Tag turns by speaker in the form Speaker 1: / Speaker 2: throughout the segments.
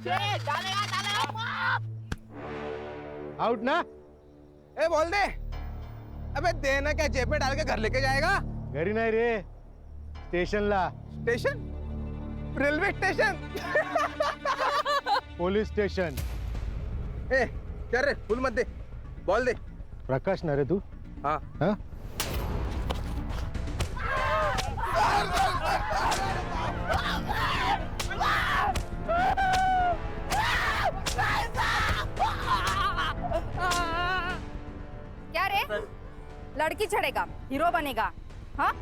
Speaker 1: डालेगा डालेगा।
Speaker 2: आउट ना।
Speaker 3: ए बोल दे। अबे देना क्या, जेब में डाल के घर लेके जाएगा?
Speaker 2: घरी नाही रे, स्टेशनला।
Speaker 3: Station? Railway station?
Speaker 2: Police station.
Speaker 3: ए क्या रे, फुल मत दे, बॉल दे।
Speaker 2: प्रकाश ना रे तू?
Speaker 3: हाँ
Speaker 2: हाँ?
Speaker 4: क्या रे, लड़की चढ़ेगा, हीरो बनेगा? हाँ,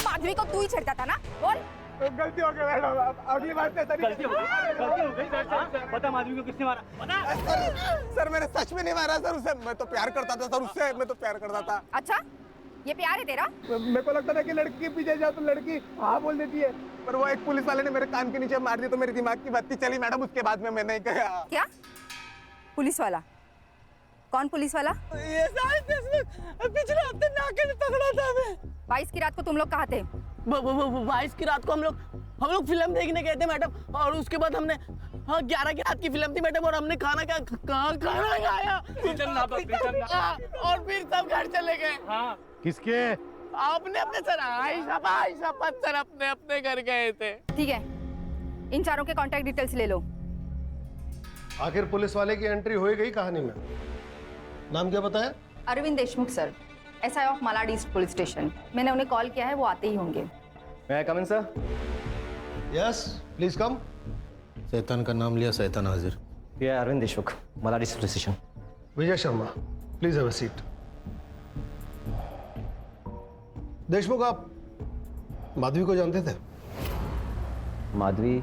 Speaker 4: माधवी को तू ही छेड़ता था ना? बोल।
Speaker 3: गलती हो गई मैडम, अगली बार से
Speaker 1: गलती हो गई सर। बता माधवी को किसने मारा? बता।
Speaker 3: सर मैंने सच में नहीं मारा सर उसे, मैं तो प्यार करता था सर उससे, मैं तो प्यार करता था।
Speaker 4: अच्छा, ये प्यार है तेरा?
Speaker 3: मेरे को लगता था कि लड़की के पीछे जाओ तो लड़की हाँ बोल देती है, पर वो एक पुलिस वाले ने मेरे कान के नीचे मार दी तो मेरे दिमाग की बत्ती चली मैडम, उसके बाद में मैं नहीं गया।
Speaker 4: क्या? पुलिस वाला? कौन पुलिस वाला?
Speaker 1: ये सारे पिछले हफ्ते नाके में पकड़ा था हमें।
Speaker 4: 22 की रात को तुम लोग कहाँ थे?
Speaker 1: 22 की रात को हम लोग फिल्म देखने गए थे मैडम, और उसके बाद हमने 11 की रात की फिल्म थी मैडम, और हमने खाना खाया और फिर सब घर चले गए। हाँ।
Speaker 2: किसके?
Speaker 1: आपने अपने सर आयशा सर अपने घर गए थे।
Speaker 4: ठीक है, इन चारों के कांटेक्ट डिटेल्स ले लो।
Speaker 5: आखिर पुलिस वाले की एंट्री हो गई कहानी में। नाम क्या बताया?
Speaker 4: Arvind Deshmukh sir, SI of Malad East police station. मैंने उन्हें कॉल किया है, वो आते ही होंगे।
Speaker 6: May I come in, sir?
Speaker 5: Yes please come. शैतान का नाम लिया, शैतान हाजिर।
Speaker 6: Yeah, Arvind Deshmukh, Malad East police station.
Speaker 5: Vijay Sharma please have a seat. Deshmukh, आप माधवी को जानते थे?
Speaker 6: माधवी?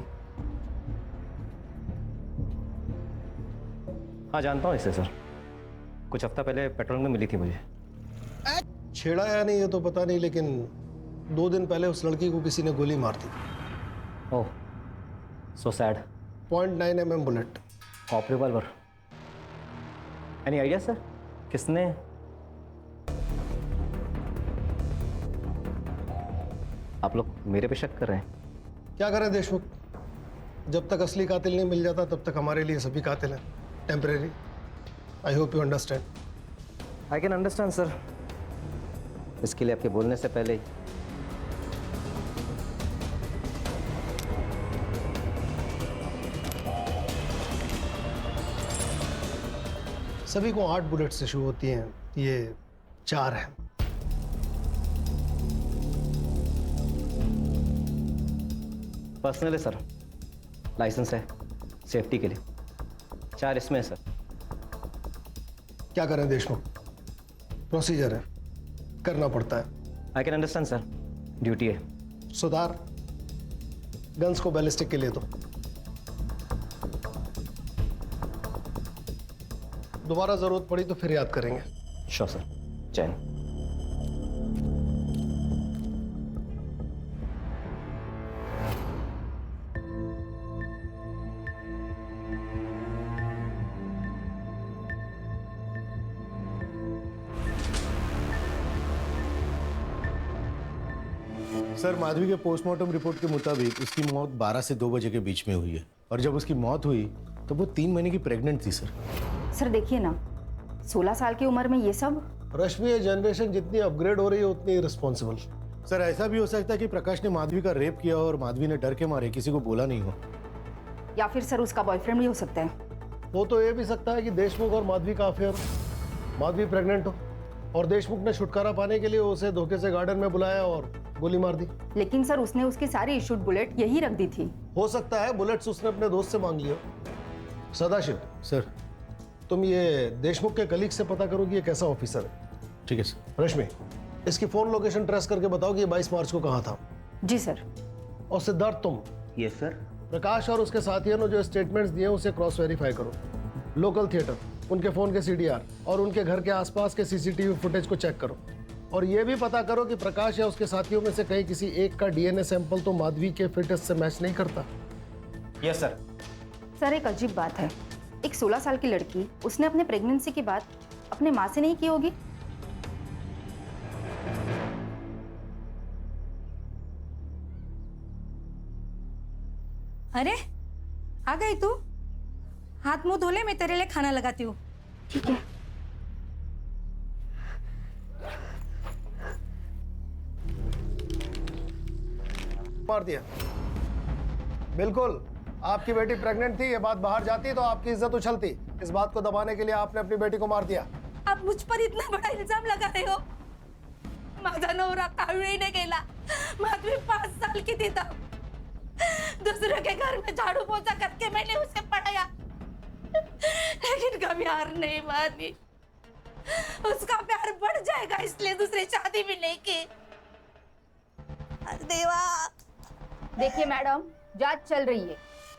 Speaker 6: हाँ, जानता हूँ इसे सर। कुछ हफ्ता पहले पेट्रोल में मिली थी मुझे।
Speaker 5: छेड़ा या नहीं ये तो पता नहीं, लेकिन 2 दिन पहले उस लड़की को किसी ने गोली मार दी।
Speaker 6: Oh, so sad.
Speaker 5: .9 mm bullet.
Speaker 6: Cop revolver. Any idea sir, किसने? आप लोग मेरे पे शक कर रहे हैं?
Speaker 5: क्या करें देशमुख, जब तक असली कातिल नहीं मिल जाता तब तक हमारे लिए सभी कातिल हैं। Temporary. I hope you understand.
Speaker 6: I can understand sir. इसके लिए आपके बोलने से पहले ही
Speaker 5: सभी को 8 बुलेट से शुरू होती हैं, ये 4 हैं।
Speaker 6: पर्सनल है सर, लाइसेंस है सेफ्टी के लिए। 4 इसमें है सर।
Speaker 5: क्या करें देशमुख, प्रोसीजर है, करना पड़ता है।
Speaker 6: I can understand sir, duty है।
Speaker 5: सुधार, गन्स को बैलिस्टिक के लिए दो। दोबारा जरूरत पड़ी तो फिर याद करेंगे।
Speaker 6: Sure sir. Jain.
Speaker 2: Sir, Madhavi के पोस्टमार्टम रिपोर्ट के मुताबिक उसकी मौत 12 से 2 बजे के बीच में हुई है, और जब उसकी मौत हुई तो वो 3 महीने की प्रेग्नेंट थी।
Speaker 4: सर देखिए ना, 16 साल की उम्र में ये सब।
Speaker 5: रश्मि, ये जनरेशन जितनी अपग्रेड हो रही है उतनी रिस्पॉन्सिबल।
Speaker 2: सर, ऐसा भी हो सकता है कि प्रकाश ने माधवी का रेप किया और माधवी ने डर के मारे किसी को बोला नहीं हो।
Speaker 4: या फिर सर उसका बॉयफ्रेंड भी हो सकता है।
Speaker 5: वो तो ये भी सकता है कि देशमुख और माधवी का अफेयर, माधवी प्रेग्नेंट हो और देशमुख ने छुटकारा पाने के लिए उसे धोखे से गार्डन में बुलाया और गोली मार दी।
Speaker 4: लेकिन सर उसने उसकी सारी इशूड बुलेट यही रख दी थी।
Speaker 5: हो सकता है बुलेट्स उसने अपने दोस्त से मांग लिया। सदाशिव
Speaker 2: सर।
Speaker 5: तुम ये देशमुख के कलीग से पता करो कि ये कैसा ऑफिसर है।
Speaker 2: ठीक है सर।
Speaker 5: रश्मि, इसकी फोन लोकेशन ट्रेस करके बताओ कि ये 22 मार्च को कहाँ था।
Speaker 4: जी सर।
Speaker 5: और सिद्धार्थ, तुम
Speaker 1: यस सर।
Speaker 5: प्रकाश और उसके साथियों ने जो स्टेटमेंट्स दिए उसे क्रॉस वेरीफाई करो। लोकल थिएटर, उनके फोन के CDR और उनके घर के आसपास के CCTV फुटेज को चेक करो। और ये भी पता करो कि प्रकाश या उसके साथियों में से कहीं किसी एक का DNA सैंपल तो माधवी के फिटनेस से मैच नहीं करता।
Speaker 6: Yes sir.
Speaker 4: सर एक अजीब बात है, एक 16 साल की लड़की, उसने अपने प्रेगनेंसी की बात अपने माँ से नहीं की होगी।
Speaker 7: अरे आ गई तू?
Speaker 4: हाथ मुंह धो ले, मैं तेरे लिए खाना लगाती हूँ।
Speaker 1: ठीक है।
Speaker 5: मार दिया। बिल्कुल, आपकी बेटी प्रेग्नेंट थी, ये बात बाहर जाती तो आपकी इज्जत उछलती। इस बात को दबाने के लिए आपने अपनी बेटी को मार दिया।
Speaker 4: आप मुझ पर इतना बड़ा इल्जाम लगा रहे हो? माझा नवरा ताळीने गेला, माधवी 5 साल की थी तब। दूसरे के घर में झाड़ू पोछा करके मैंने उसे पढ़ाया, लेकिन कभी हार नहीं मानी। उसका प्यार बढ़ जाएगा इसलिए दूसरी शादी भी नहीं की। देवा।
Speaker 7: देखिए मैडम, जांच चल रही है,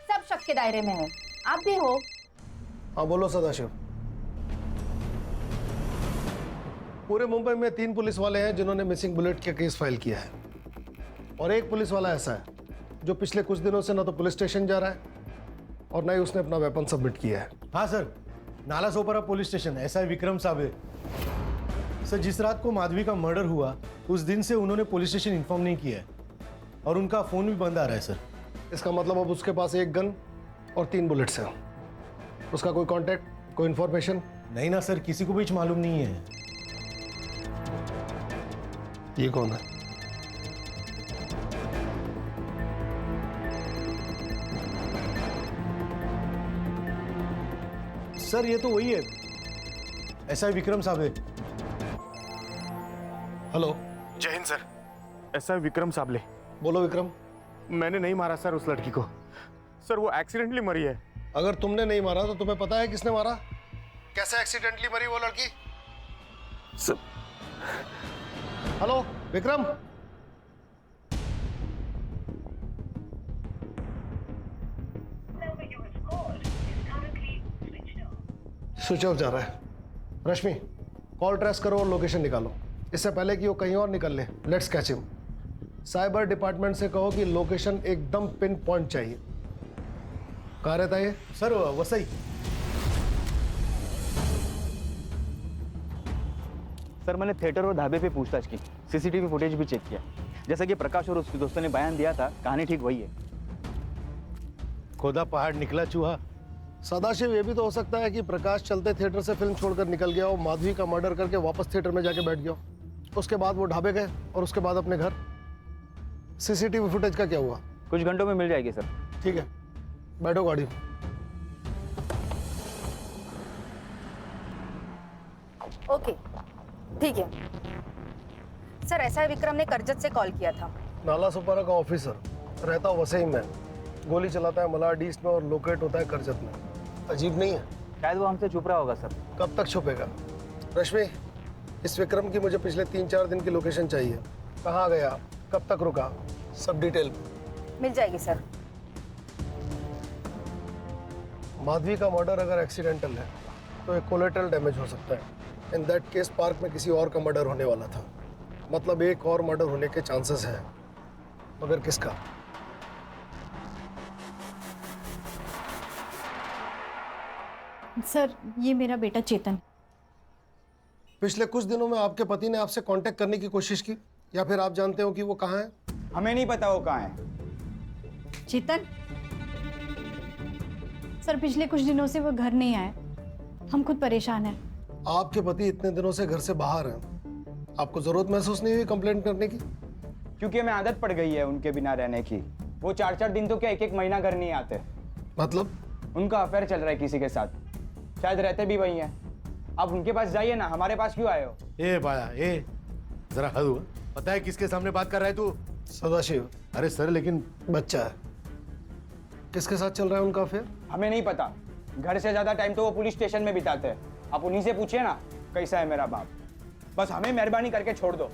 Speaker 7: सब शक के दायरे में है, आप भी हो।
Speaker 5: हाँ बोलो सदाशिव। पूरे मुंबई में 3 पुलिस वाले हैं जिन्होंने मिसिंग बुलेट का केस फाइल किया है, और एक पुलिस वाला ऐसा है जो पिछले कुछ दिनों से ना तो पुलिस स्टेशन जा रहा है और ना ही उसने अपना वेपन सबमिट किया है।
Speaker 2: हाँ sir, Nala Sopara police station SI Vikram साहब। सर, जिस रात को माधवी का मर्डर हुआ उस दिन से उन्होंने पुलिस स्टेशन इन्फॉर्म नहीं किया है और उनका फोन भी बंद आ रहा है सर।
Speaker 5: इसका मतलब अब उसके पास 1 गन और 3 बुलेट्स हैं। उसका कोई कांटेक्ट, कोई इंफॉर्मेशन?
Speaker 2: नहीं ना सर, किसी को भी मालूम नहीं है।
Speaker 5: ये कौन है?
Speaker 2: सर ये तो वही है, एसआई विक्रम साहब है।
Speaker 5: हेलो,
Speaker 3: जय हिंद सर। ऐसा विक्रम साबले।
Speaker 5: बोलो विक्रम।
Speaker 3: मैंने नहीं मारा सर उस लड़की को। सर वो एक्सीडेंटली मरी है।
Speaker 5: अगर तुमने नहीं मारा तो तुम्हें पता है किसने मारा? कैसे एक्सीडेंटली मरी वो लड़की?
Speaker 3: Sir
Speaker 5: hello Vikram. Switch off जा रहा है। रश्मि, कॉल ट्रेस करो और लोकेशन निकालो, इससे पहले कि वो कहीं और निकल ले। Let's catch him. Cyber department से कहो कि लोकेशन एकदम पिन पॉइंट चाहिए। कहाँ रहता है ये?
Speaker 2: सर वसई।
Speaker 8: सर मैंने थिएटर और ढाबे पे पूछताछ की, सीसीटीवी फुटेज भी चेक किया। जैसा कि प्रकाश और उसके दोस्तों ने बयान दिया था, कहानी ठीक वही है।
Speaker 2: खोदा पहाड़ निकला चूहा।
Speaker 5: सदाशिव, ये भी तो हो सकता है कि प्रकाश चलते थिएटर से फिल्म छोड़कर निकल गया और माधवी का मर्डर करके वापस थिएटर में जाके बैठ गया। उसके बाद वो ढाबे गए और उसके बाद अपने घर। सीसीटीवी फुटेज का क्या हुआ?
Speaker 8: कुछ घंटों में मिल जाएगी सर।
Speaker 5: ठीक है, बैठो गाड़ी में।
Speaker 4: ओके, ठीक है सर। ऐसा विक्रम ने करजत से कॉल किया था।
Speaker 5: नाला सुपारा का ऑफिसर, रहता वसई में, गोली चलाता है मलाड ईस्ट में और लोकेट होता है करजत में। अजीब नहीं है?
Speaker 8: शायद वो हमसे छुप रहा होगा सर।
Speaker 5: कब तक छुपेगा? रश्मि, इस विक्रम की मुझे पिछले 3-4 दिन की लोकेशन चाहिए। कहाँ गया, कब तक रुका, सब डिटेल
Speaker 4: मिल जाएगी सर।
Speaker 5: माधवी का मर्डर अगर एक्सीडेंटल है तो एक कोलेटरल डैमेज हो सकता है। इन दैट केस पार्क में किसी और का मर्डर होने वाला था, मतलब एक और मर्डर होने के चांसेस हैं, मगर किसका?
Speaker 9: सर, ये मेरा बेटा चेतन।
Speaker 5: पिछले कुछ दिनों में आपके पति ने आपसे कांटेक्ट करने की कोशिश की, या फिर आप जानते हो कि वो कहाँ है?
Speaker 8: हमें नहीं पता वो कहाँ है।
Speaker 9: चेतन? सर, पिछले कुछ दिनों से वो घर नहीं आए, हम खुद परेशान हैं।
Speaker 5: आपके पति इतने दिनों से घर से बाहर हैं, आपको जरूरत महसूस नहीं हुई कंप्लेंट करने की?
Speaker 8: क्योंकि हमें आदत पड़ गई है उनके बिना रहने की। वो 4-4 दिन तो क्या 1-1 महीना घर नहीं आते।
Speaker 5: मतलब?
Speaker 8: उनका अफेयर चल रहा है किसी के साथ, शायद रहते भी वही हैं। आप उनके पास जाइए ना, हमारे पास क्यों आए हो?
Speaker 2: ए बाया, ए जरा हद हुआ। पता है किसके सामने बात कर रहा है तू?
Speaker 5: सदाशिव।
Speaker 2: अरे सर, लेकिन
Speaker 5: बच्चा है। किसके साथ चल रहा है उनका अफेयर?
Speaker 8: हमें नहीं पता। घर से ज्यादा टाइम तो वो पुलिस स्टेशन में बिताते हैं। आप उन्हीं से पूछिए ना कैसा है मेरा बाप। बस हमें मेहरबानी करके छोड़ दो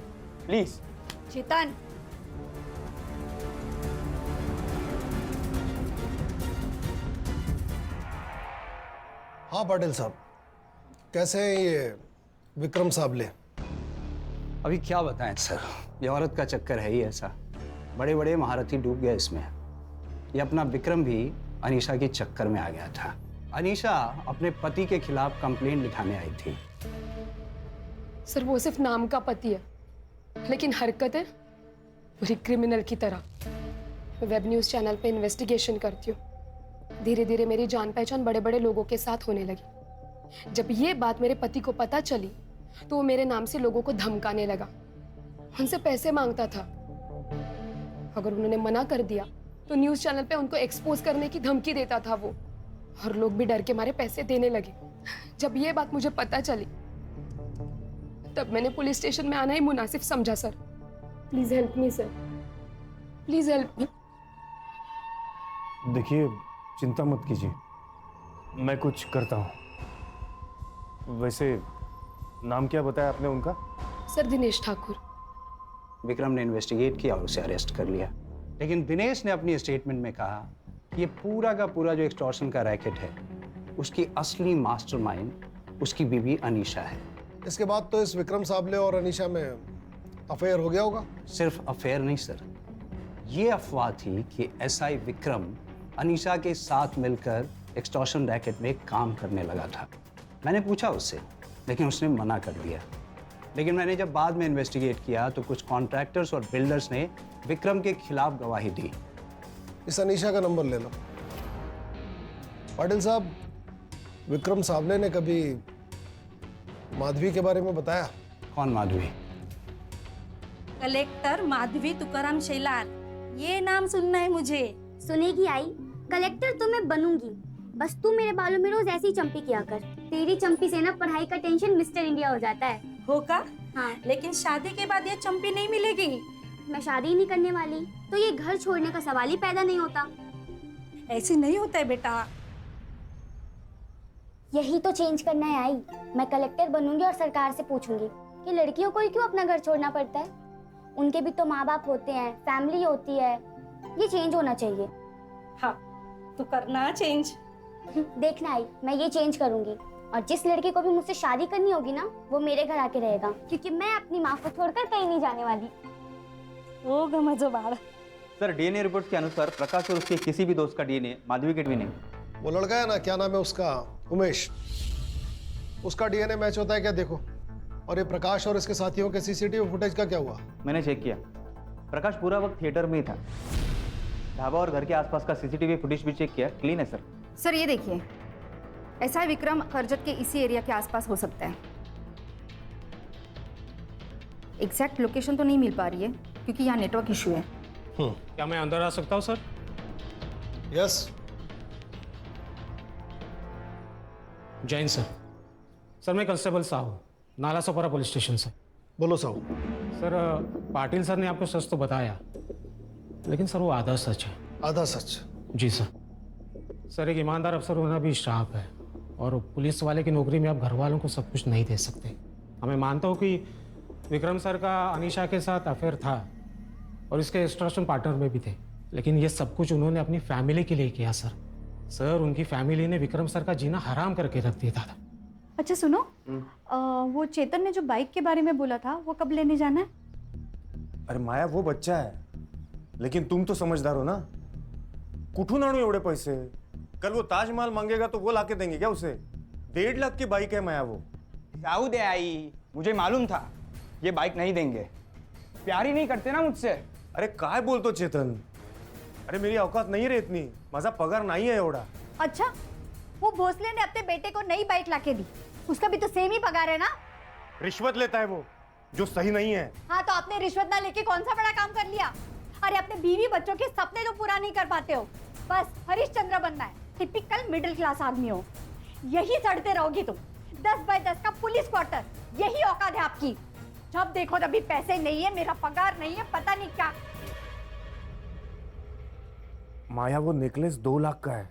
Speaker 8: प्लीज।
Speaker 9: चेतन,
Speaker 5: हाँ पाटिल साहब, कैसे हैं ये विक्रम साबले?
Speaker 10: अभी क्या बताएं सर, ये औरत का चक्कर है ही ऐसा। बड़े बड़े महारथी डूब गए इसमें। ये अपना विक्रम भी अनीशा के चक्कर में आ गया था। अनीशा अपने पति के खिलाफ कंप्लेंट लिखाने आई थी।
Speaker 11: सर, वो सिर्फ नाम का पति है, लेकिन हरकतें पूरी क्रिमिनल की तरह। मैं वेब न्यूज़ चैनल पे इन्वेस्टिगेशन करती हूँ। धीरे धीरे मेरी जान पहचान बड़े बड़े लोगों के साथ होने लगी। जब ये बात मेरे पति को पता चली तो वो मेरे नाम से लोगों को धमकाने लगा, उनसे पैसे मांगता था। अगर उन्होंने मना कर दिया तो न्यूज़ चैनल पे उनको एक्सपोज करने की धमकी देता था वो, और लोग भी डर के मारे पैसे देने लगे। जब ये बात मुझे पता चली तब मैंने पुलिस स्टेशन में आना ही मुनासिब समझा। Sir please help me sir, please help me.
Speaker 12: देखिए, चिंता मत कीजिए, मैं कुछ करता हूँ। वैसे नाम क्या बताया आपने उनका?
Speaker 11: सर दिनेश ठाकुर।
Speaker 10: विक्रम ने इन्वेस्टिगेट किया और उसे अरेस्ट कर लिया, लेकिन दिनेश ने अपनी स्टेटमेंट में कहा कि ये पूरा का पूरा जो एक्सटॉर्शन का रैकेट है उसकी असली मास्टरमाइंड उसकी बीवी अनीशा है।
Speaker 5: इसके बाद तो इस विक्रम साबले और अनीशा में अफेयर हो गया होगा?
Speaker 10: सिर्फ अफेयर नहीं सर, ये अफवाह थी कि एसआई विक्रम अनीशा के साथ मिलकर एक्सटॉर्शन रैकेट में काम करने लगा था। मैंने पूछा उससे, लेकिन उसने मना कर दिया। लेकिन मैंने जब बाद में इन्वेस्टिगेट किया तो कुछ कॉन्ट्रैक्टर्स और बिल्डर्स ने विक्रम के खिलाफ गवाही दी।
Speaker 5: इस अनीशा का नंबर ले लो। पाटिल साहब, विक्रम साबले ने कभी माधवी के बारे में बताया?
Speaker 10: कौन माधवी?
Speaker 4: कलेक्टर माधवी तुकाराम शेलार, ये नाम सुनना है मुझे।
Speaker 13: सुनेगी आई, कलेक्टर तो मैं बनूंगी, बस तू मेरे बालों में रोज ऐसी चंपी किया कर। तेरी चंपी से ना पढ़ाई का टेंशन मिस्टर इंडिया हो जाता है।
Speaker 4: होगा?
Speaker 13: हाँ।
Speaker 4: लेकिन शादी के बाद ये चंपी नहीं मिलेगी।
Speaker 13: मैं शादी नहीं करने वाली तो ये घर छोड़ने का सवाल ही पैदा नहीं होता।
Speaker 4: ऐसे नहीं होता है बेटा।
Speaker 13: यही तो चेंज करना है आई। मैं कलेक्टर बनूंगी और सरकार से पूछूंगी कि लड़कियों को ही क्यों अपना घर छोड़ना पड़ता है। उनके भी तो माँ बाप होते हैं, फैमिली होती है। ये चेंज होना चाहिए।
Speaker 4: हाँ, तू करना चेंज।
Speaker 13: देखना आई, मैं ये चेंज करूंगी, और जिस लड़की को भी मुझसे शादी करनी होगी ना, वो मेरे घर आके रहेगा, क्योंकि मैं अपनी माँ को छोड़कर कहीं नहीं जाने वाली।
Speaker 4: होगा मजो बाड़।
Speaker 14: सर, डीएनए रिपोर्ट के अनुसार प्रकाश और उसके किसी भी दोस्त का डीएनए माधवी के भी नहीं।
Speaker 5: वो लड़का है ना, क्या नाम है उसका, उमेश, उसका डीएनए मैच होता है क्या? देखो। और ये प्रकाश और इसके साथियों के सीसीटीवी फुटेज का क्या हुआ?
Speaker 14: मैंने चेक किया, प्रकाश पूरा वक्त थिएटर में ही था। ढाबा और घर के आसपास का सीसीटीवी फुटेज भी चेक किया, क्लीन है सर।
Speaker 7: सर ये देखिए, एसआई विक्रम करजत के इसी एरिया के आसपास हो सकता है। एग्जैक्ट लोकेशन तो नहीं मिल पा रही है क्योंकि यहाँ नेटवर्क इशू है।
Speaker 12: क्या मैं अंदर आ सकता हूँ sir?
Speaker 5: Yes.
Speaker 12: Jain sir. Sir मैं constable Sahu, Nalasopara police station से।
Speaker 5: बोलो साहू।
Speaker 12: सर, पाटिल सर ने आपको सच तो बताया, लेकिन सर वो आधा सच है।
Speaker 5: आधा सच?
Speaker 12: जी सर। सर, एक ईमानदार अफसर होना भी श्राप है, और पुलिस वाले की नौकरी में आप घर वालों को सब कुछ नहीं दे सकते। हमें मानता हूँ कि विक्रम सर का अनीशा के साथ अफेयर था और इसके एक्सटॉर्शन पार्टनर में भी थे, लेकिन ये सब कुछ उन्होंने अपनी फैमिली के लिए किया सर। सर, उनकी फैमिली ने विक्रम सर का जीना हराम करके रख दिया था।
Speaker 9: अच्छा सुनो, वो चेतन ने जो बाइक के बारे में बोला था वो कब लेने जाना है?
Speaker 12: अरे माया, वो बच्चा है, लेकिन तुम तो समझदार हो ना। कुठून आणू एवढे पैसे? कल वो ताजमहल मांगेगा तो वो लाके देंगे क्या उसे? 1.5 लाख की बाइक है माया वो।
Speaker 8: जाऊ दे आई, मुझे मालूम था ये बाइक नहीं देंगे। प्यार ही नहीं करते ना मुझसे।
Speaker 12: अरे काय बोलतो चेतन? अरे मेरी औकात नहीं रे इतनी, माझा पगार नहीं है एवढा।
Speaker 9: अच्छा, वो भोसले ने अपने बेटे को नई बाइक लाके दी, उसका भी तो सेम ही पगार है ना?
Speaker 12: रिश्वत लेता है वो, जो सही नहीं है।
Speaker 9: हाँ, तो आपने रिश्वत ना लेके कौन सा बड़ा काम कर लिया? अरे अपने बीवी बच्चों के सपने तो पूरा नहीं कर पाते हो, बस हरिश्चंद्र बनना है। टिपिकल मिडिल क्लास आदमी हो, यही सड़ते रहोगी तुम। 10 बाय 10 का पुलिस क्वार्टर, यही औकात है आपकी। जब देखो तभी पैसे नहीं है, मेरा पगार नहीं है, पता नहीं क्या।
Speaker 12: माया, वो नेकलेस 2 लाख का है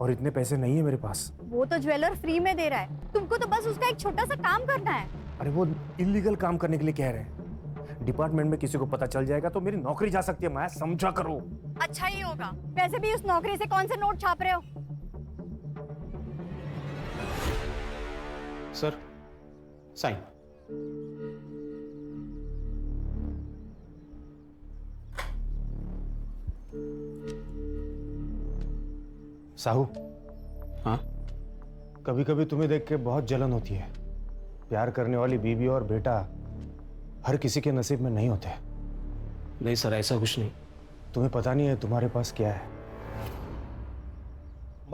Speaker 12: और इतने पैसे नहीं है मेरे पास।
Speaker 9: वो तो ज्वेलर फ्री में दे रहा है, तुमको तो बस उसका एक छोटा सा काम करना है।
Speaker 12: अरे वो इलीगल काम करने के लिए कह रहे हैं। डिपार्टमेंट में किसी को पता चल जाएगा तो मेरी नौकरी जा सकती है। माया, समझा करो।
Speaker 9: अच्छा ही होगा। वैसे भी उस नौकरी से कौन से नोट छाप रहे हो?
Speaker 12: Sir, sign. साहू। हाँ? कभी कभी तुम्हें देख के बहुत जलन होती है। प्यार करने वाली बीवी और बेटा हर किसी के नसीब में नहीं होते। नहीं सर, ऐसा कुछ नहीं।
Speaker 2: तुम्हें पता नहीं है तुम्हारे पास क्या है।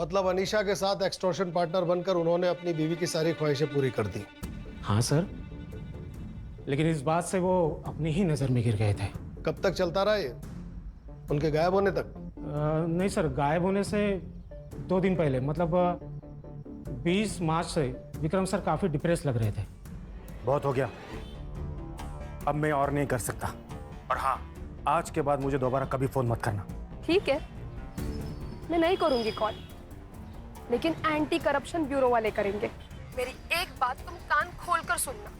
Speaker 5: मतलब अनीशा के साथ एक्सटॉर्शन पार्टनर बनकर उन्होंने अपनी बीवी की सारी ख्वाहिशें पूरी कर दी।
Speaker 12: हाँ सर, लेकिन इस बात से वो अपनी ही नज़र में गिर गए थे।
Speaker 5: कब तक चलता रहा ये? उनके गायब होने तक?
Speaker 12: नहीं सर, गायब होने से 2 दिन पहले, मतलब 20 मार्च से विक्रम सर काफ़ी डिप्रेस लग रहे थे।
Speaker 2: बहुत हो गया, अब मैं और नहीं कर सकता। और हाँ, आज के बाद मुझे दोबारा कभी फोन मत करना।
Speaker 11: ठीक है, मैं नहीं करूंगी कॉल, लेकिन एंटी करप्शन ब्यूरो वाले करेंगे। मेरी एक बात तुम कान खोलकर सुनना,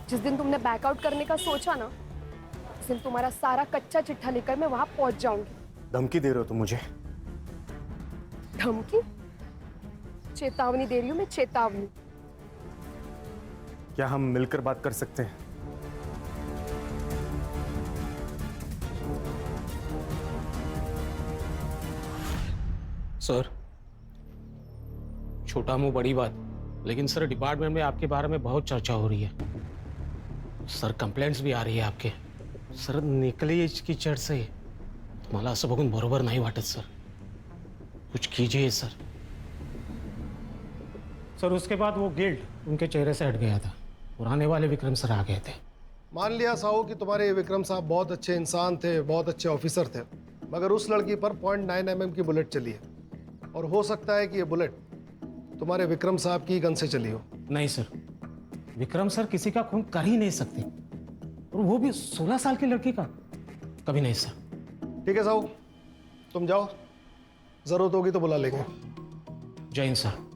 Speaker 11: जिस दिन तुमने बैकआउट करने का सोचा ना, उस दिन तुम्हारा सारा कच्चा चिट्ठा लेकर मैं वहां पहुंच जाऊंगी।
Speaker 2: धमकी दे रहे हो तुम मुझे?
Speaker 11: धमकी? चेतावनी दे रही हूँ मैं, चेतावनी।
Speaker 2: क्या हम मिलकर बात कर सकते हैं?
Speaker 12: सर, छोटा मुंह बड़ी बात, लेकिन सर डिपार्टमेंट में आपके बारे में बहुत चर्चा हो रही है। सर कंप्लेंट्स भी आ रही है आपके। सर निकली की चर्च से मला असं बघून बरोबर नाही वाटत सर, कुछ कीजिए सर। सर उसके बाद वो गिल्ट उनके चेहरे से हट गया था, पुराने वाले विक्रम सर आ गए थे।
Speaker 5: मान लिया साहू कि तुम्हारे ये विक्रम साहब बहुत अच्छे इंसान थे, बहुत अच्छे ऑफिसर थे, मगर उस लड़की पर 0.9 mm की बुलेट चली है, और हो सकता है कि ये बुलेट तुम्हारे विक्रम साहब की गन से चली हो।
Speaker 12: नहीं सर, विक्रम सर किसी का खून कर ही नहीं सकते, और वो भी 16 साल की लड़की का, कभी नहीं सर।
Speaker 5: ठीक है साहू, तुम जाओ, जरूरत होगी तो बुला लेंगे।
Speaker 12: जय हिंद सर।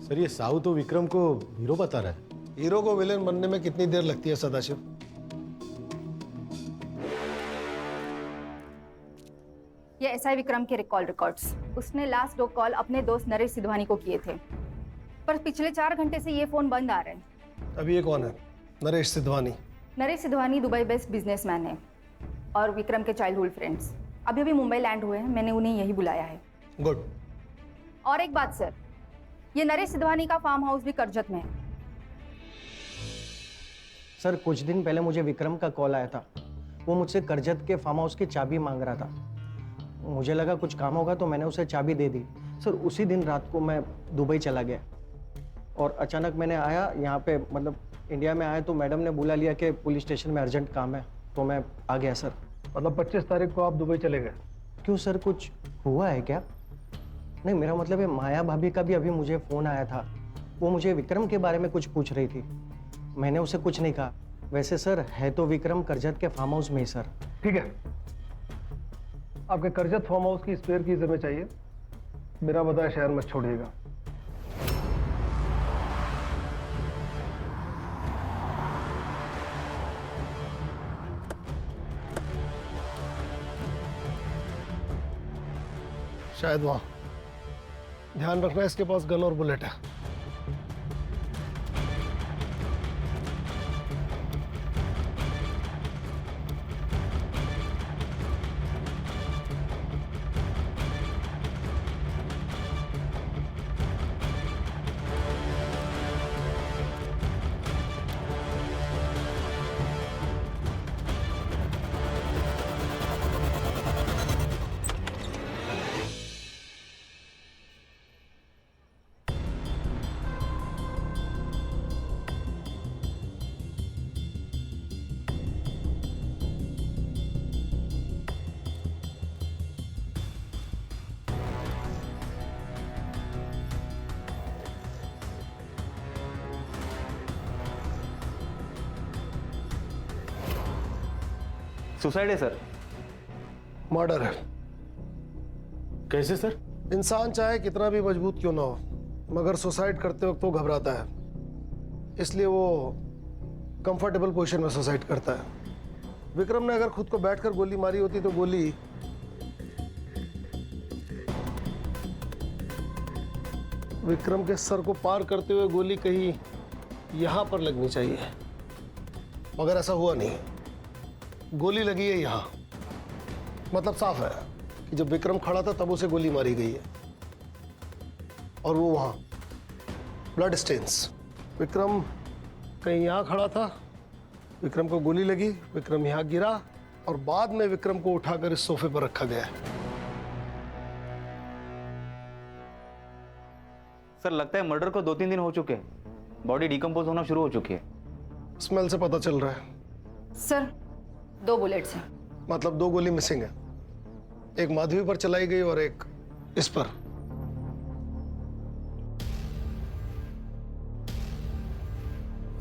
Speaker 2: सर ये साहू तो विक्रम को हीरो बता रहा है।
Speaker 5: हीरो को विलेन बनने में कितनी देर लगती है सदाशिव?
Speaker 7: ये एसआई विक्रम के कॉल रिकॉर्ड्स। उसने लास्ट 2 कॉल अपने दोस्त नरेश सिधवानी को किए थे, पर पिछले 4 घंटे से ये फोन बंद आ रहे हैं।
Speaker 5: अभी ये कौन है? Naresh Sidhwani?
Speaker 7: Naresh Sidhwani Dubai based businessman है और विक्रम के चाइल्डहुड फ्रेंड्स अभी अभी मुंबई लैंड हुए हैं, मैंने उन्हें यही बुलाया है।
Speaker 5: गुड।
Speaker 7: और एक बात सर, ये नरेश सिधवानी का फार्म हाउस भी करजत में है।
Speaker 15: सर कुछ दिन पहले मुझे विक्रम का कॉल आया था, वो मुझसे करजत के फार्म हाउस की चाबी मांग रहा था। मुझे लगा कुछ काम होगा तो मैंने उसे चाबी दे दी। सर उसी दिन रात को मैं दुबई चला गया, और अचानक मैंने आया यहाँ पे, मतलब इंडिया में आया तो मैडम ने बुला लिया कि पुलिस स्टेशन में अर्जेंट काम है, तो मैं आ गया सर।
Speaker 5: मतलब 25 तारीख को आप दुबई चले गए?
Speaker 15: क्यों सर, कुछ हुआ है क्या? नहीं, मेरा मतलब है माया भाभी का भी अभी मुझे फ़ोन आया था, वो मुझे विक्रम के बारे में कुछ पूछ रही थी, मैंने उसे कुछ नहीं कहा। वैसे सर है तो विक्रम करजत के फार्म हाउस में ही सर।
Speaker 5: ठीक है, आपके करजत फार्म हाउस की स्पेयर कीज हमें चाहिए, बिना बताए शहर मत छोड़िएगा। शायद वहां, ध्यान रखना इसके पास गन और बुलेट है।
Speaker 14: सुसाइड है सर।
Speaker 5: मर्डर है।
Speaker 2: कैसे सर?
Speaker 5: इंसान चाहे कितना भी मजबूत क्यों ना हो, मगर सुसाइड करते वक्त वो घबराता है, इसलिए वो कंफर्टेबल पोजीशन में सुसाइड करता है। विक्रम ने अगर खुद को बैठकर गोली मारी होती तो गोली विक्रम के सर को पार करते हुए गोली कहीं यहां पर लगनी चाहिए, मगर ऐसा हुआ नहीं। गोली लगी है यहां, मतलब साफ है कि जब विक्रम खड़ा था तब उसे गोली मारी गई है, और वो वहां ब्लड स्टेन्स। विक्रम कहीं यहां खड़ा था, विक्रम को गोली लगी, विक्रम यहां गिरा, और बाद में विक्रम को उठाकर इस सोफे पर रखा गया है।
Speaker 14: सर लगता है मर्डर को 2-3 दिन हो चुके हैं, बॉडी डिकम्पोज होना शुरू हो चुकी है।
Speaker 5: स्मेल से पता चल रहा है।
Speaker 7: सर 2 बुलेट्स हैं।
Speaker 5: मतलब 2 गोली मिसिंग है, एक माधवी पर चलाई गई और एक इस पर।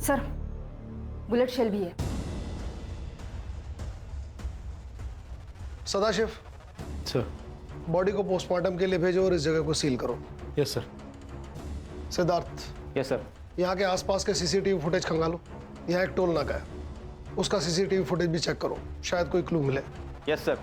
Speaker 7: सर बुलेट शेल भी है।
Speaker 5: सदाशिव
Speaker 2: सर।
Speaker 5: बॉडी को पोस्टमार्टम के लिए भेजो और इस जगह को सील करो।
Speaker 2: Yes sir.
Speaker 5: Siddharth,
Speaker 14: yes sir.
Speaker 5: यहाँ के आसपास के सीसीटीवी फुटेज खंगालो। यहाँ एक टोल नाका है, उसका सीसीटीवी फुटेज भी चेक करो, शायद कोई क्लू मिले।
Speaker 14: Yes sir.